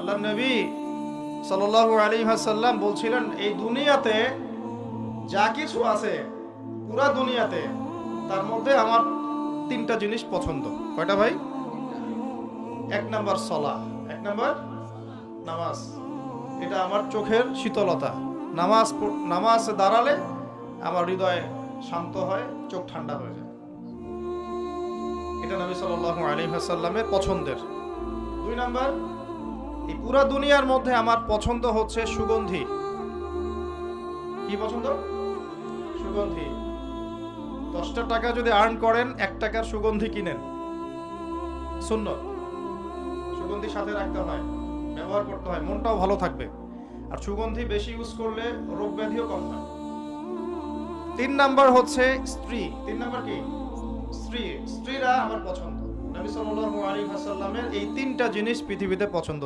আল্লাহর নবী সাল্লাল্লাহু আলাইহি ওয়াসাল্লাম বলছিলেন, এই দুনিয়াতে যা কিছু আছে, পুরা দুনিয়াতে, তার মধ্যে আমার তিনটা জিনিস পছন্দ। কয়টা ভাই? এক নাম্বার সালাহ, এক নাম্বার নামাজ। এটা আমার চোখের শীতলতা। নামাজ দাঁড়ালে আমার হৃদয় শান্ত হয়, চোখ ঠান্ডা হয়ে যায়। এটা নবী সাল্লাল্লাহু আলাইহি ওয়াসাল্লামের পছন্দের। দুই নাম্বার, এই পুরা দুনিয়ার মধ্যে আমার পছন্দ হচ্ছে সুগন্ধি। কি পছন্দ? সুগন্ধি। 10টা টাকা যদি আর্ন করেন, 1 টাকার সুগন্ধি কিনেন, সুন্নত। সুগন্ধি সাথে রাখতে হয়, ব্যবহার করতে হয়, মনটাও ভালো থাকবে। আর সুগন্ধি বেশি ইউজ করলে রোগ ব্যাধিও কম হয়। 3 নাম্বার হচ্ছে স্ত্রী। 3 নাম্বার কি? স্ত্রী। স্ত্রীরা আমার পছন্দ। নবী সাল্লাল্লাহু আলাইহি ওয়াসাল্লামের এই 3টা জিনিস পৃথিবীতে পছন্দ।